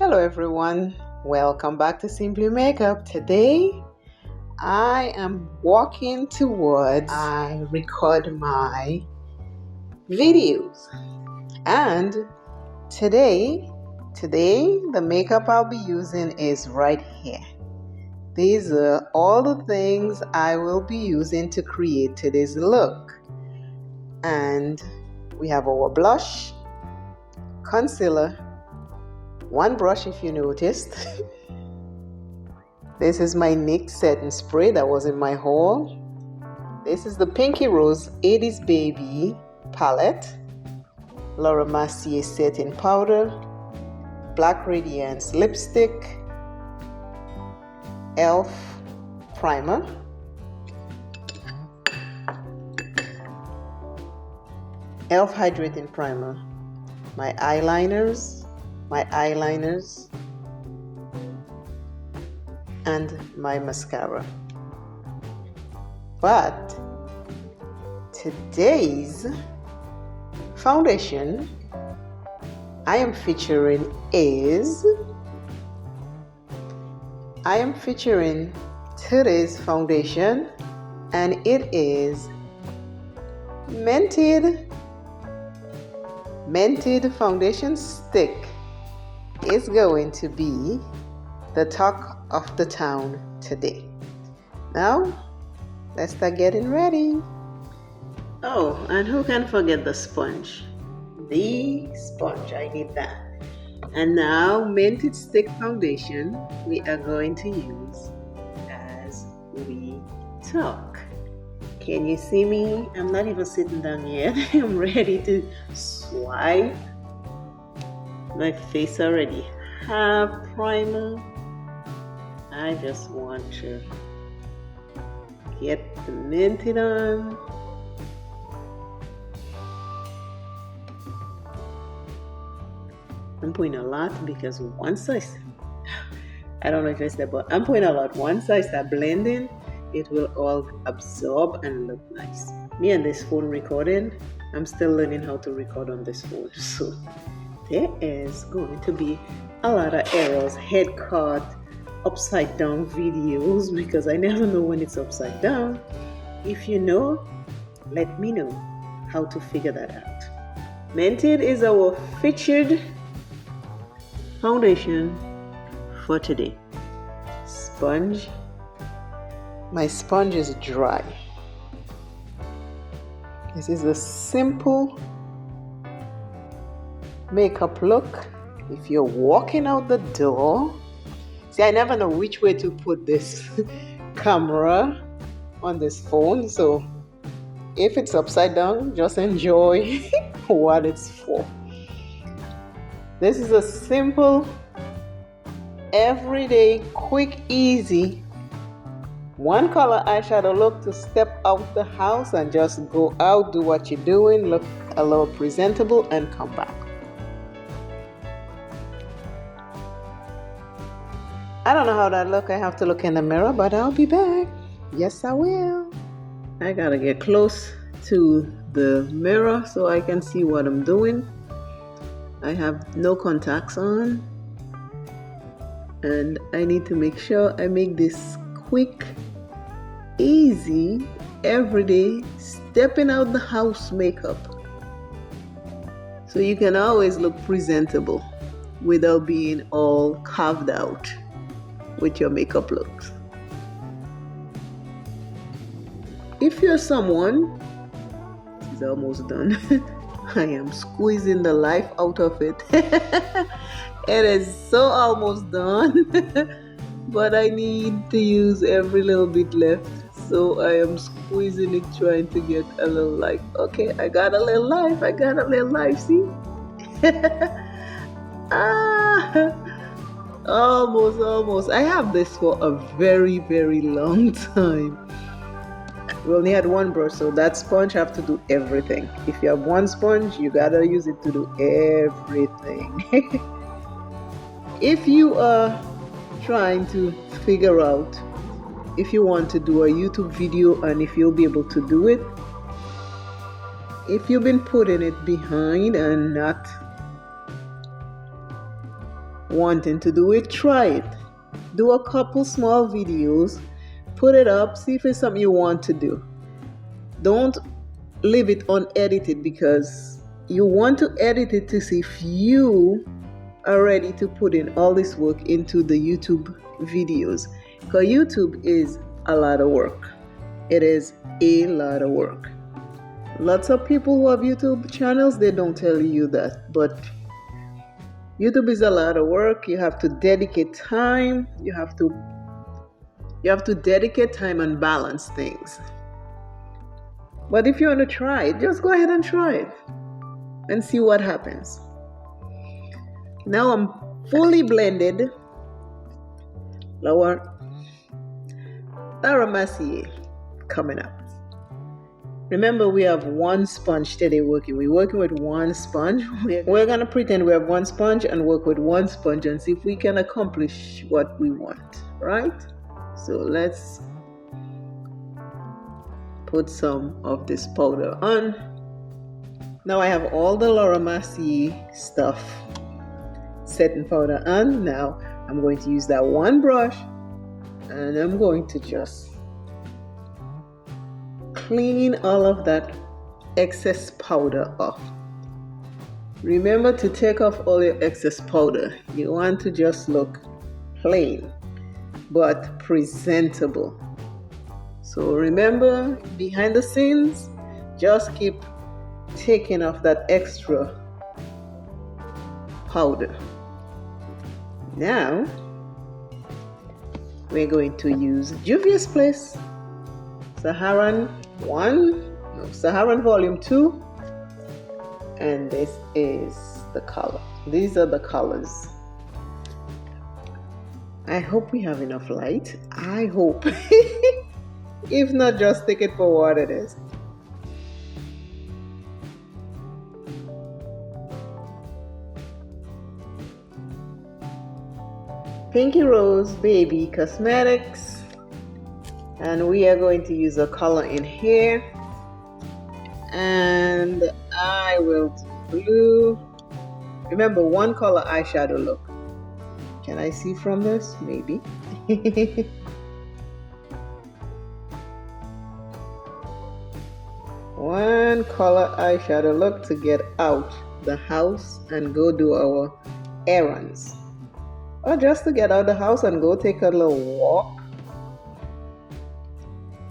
Hello everyone, welcome back to Simply Makeup. Today I am walking towards I record my videos, and today the makeup I'll be using is right here. These are all the things I will be using to create today's look. And we have our blush, concealer, one brush if you noticed. This is my NYX setting spray that was in my haul. This is the Pinky Rose 80s Baby palette, Laura Mercier setting powder, Black Radiance lipstick, e.l.f. primer, e.l.f. hydrating primer, my eyeliners, and my mascara. But today's foundation I am featuring today's foundation, and it is Mented foundation stick. Is going to be the talk of the town today. Now, let's start getting ready. Oh, and who can forget the sponge? The sponge, I need that. And now, Mented stick foundation we are going to use as we talk. Can you see me? I'm not even sitting down yet. I'm ready to swipe. My face already have primer. I just want to get the Mented on. I'm putting a lot because once I don't know if I said, but I'm putting a lot. Once I start blending, it will all absorb and look nice. Me and this phone recording, I'm still learning how to record on this phone, so there is going to be a lot of errors, head caught, upside down videos, because I never know when it's upside down. If you know, let me know how to figure that out. Mented is our featured foundation for today. Sponge. My sponge is dry. This is a simple makeup look. If you're walking out the door, see, I never know which way to put this camera on this phone, so if it's upside down, just enjoy what it's for. This is a simple, everyday, quick, easy, one color eyeshadow look to step out the house and just go out, do what you're doing, look a little presentable, and come back. I don't know how that look. I have to look in the mirror, but I'll be back. Yes, I will. I gotta get close to the mirror so I can see what I'm doing. I have no contacts on, and I need to make sure I make this quick, easy, everyday, stepping out the house makeup, so you can always look presentable without being all carved out with your makeup looks. If you're someone, it's almost done. I am squeezing the life out of it. It is so almost done, but I need to use every little bit left, so I am squeezing it, trying to get a little life. Okay, I got a little life, see? Almost. I have this for a very, very long time. We only had one brush, so that sponge have to do everything. If you have one sponge, you gotta use it to do everything. If you are trying to figure out if you want to do a YouTube video and if you'll be able to do it, if you've been putting it behind and not wanting to do it, try it. Do a couple small videos, put it up, see if it's something you want to do. Don't leave it unedited, because you want to edit it to see if you are ready to put in all this work into the YouTube videos. Because YouTube is a lot of work. It is a lot of work. Lots of people who have YouTube channels, they don't tell you that, but YouTube is a lot of work. You have to dedicate time. You have to dedicate time and balance things. But if you want to try it, just go ahead and try it and see what happens. Now I'm fully blended Laura Mercier coming up. Remember, we have one sponge today working. We're working with one sponge. We're going to pretend we have one sponge and work with one sponge and see if we can accomplish what we want, right? So let's put some of this powder on. Now I have all the Laura Mercier stuff, setting powder on. Now I'm going to use that one brush and I'm going to just clean all of that excess powder off. Remember to take off all your excess powder. You want to just look plain but presentable. So remember, behind the scenes, just keep taking off that extra powder. Now we're going to use Juvia's Place Saharan Volume 2, and this is the color. These are the colors. I hope we have enough light. I hope. If not, just take it for what it is. Pinky Rose Baby Cosmetics. And we are going to use a color in here. And I will do blue. Remember, one color eyeshadow look. Can I see from this? Maybe. One color eyeshadow look to get out the house and go do our errands. Or just to get out the house and go take a little walk.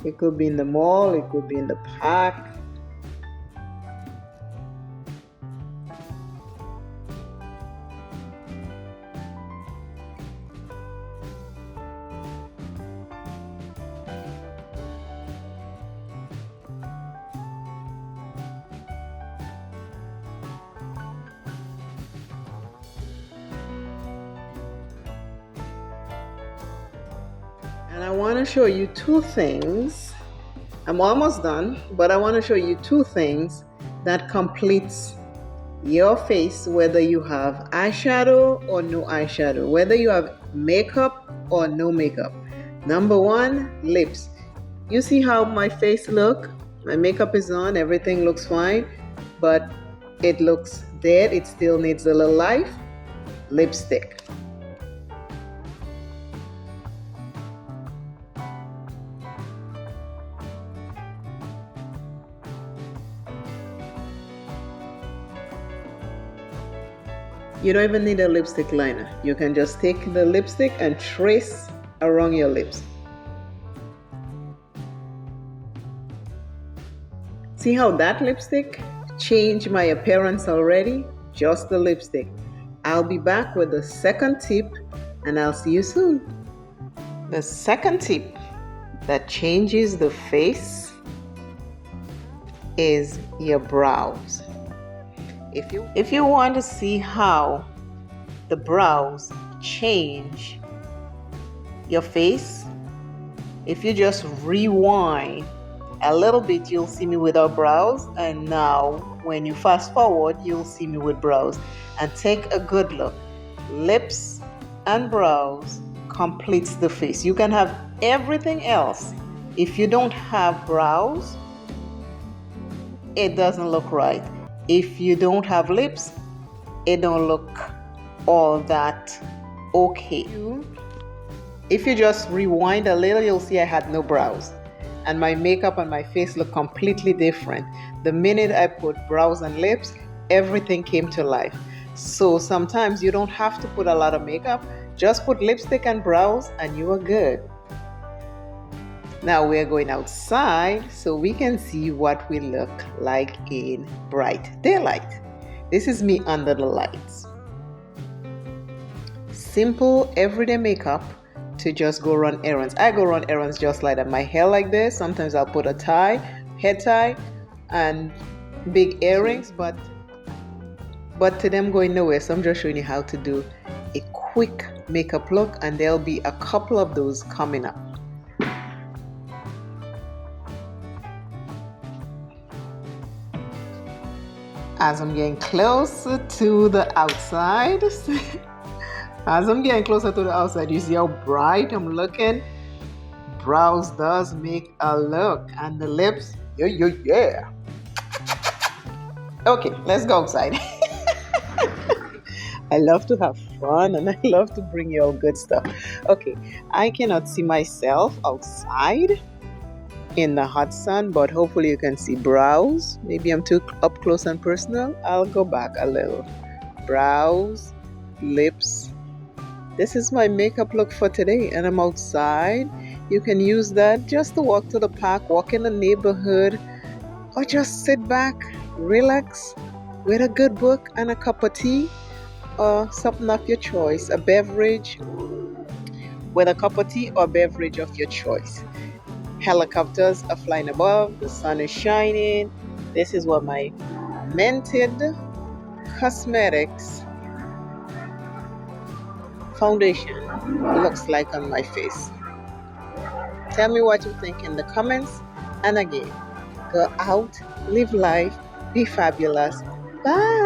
It could be in the mall, it could be in the park. And I want to show you two things. I'm almost done, but I want to show you two things that completes your face, whether you have eyeshadow or no eyeshadow, whether you have makeup or no makeup. Number one, lips. You see how my face look? My makeup is on, everything looks fine, but it looks dead. It still needs a little life. Lipstick. You don't even need a lipstick liner. You can just take the lipstick and trace around your lips. See how that lipstick changed my appearance already? Just the lipstick. I'll be back with the second tip and I'll see you soon. The second tip that changes the face is your brows. If you want to see how the brows change your face, if you just rewind a little bit, you'll see me without brows, and now when you fast forward, you'll see me with brows. And take a good look. Lips and brows completes the face. You can have everything else. If you don't have brows, it doesn't look right. If you don't have lips, it don't look all that okay. If you just rewind a little, you'll see I had no brows. And my makeup and my face look completely different. The minute I put brows and lips, everything came to life. So sometimes you don't have to put a lot of makeup. Just put lipstick and brows and you are good. Now we're going outside so we can see what we look like in bright daylight. This is me under the lights. Simple everyday makeup to just go run errands. I go run errands just like that. My hair like this. Sometimes I'll put a tie, head tie, and big earrings, but to them going nowhere. So I'm just showing you how to do a quick makeup look, and there'll be a couple of those coming up. As I'm getting closer to the outside, you see how bright I'm looking. Brows does make a look, and the lips, yeah. Okay, let's go outside. I love to have fun and I love to bring you all good stuff. Okay, I cannot see myself outside in the hot sun, but hopefully you can see brows. Maybe I'm too up close and personal. I'll go back a little. Brows, lips. This is my makeup look for today, and I'm outside. You can use that just to walk to the park, walk in the neighborhood, or just sit back, relax with a good book and a cup of tea or something of your choice, a beverage with a cup of tea or beverage of your choice. Helicopters are flying above, the sun is shining. This is what my Mented Cosmetics foundation looks like on my face. Tell me what you think in the comments, and again, go out, live life, be fabulous. Bye.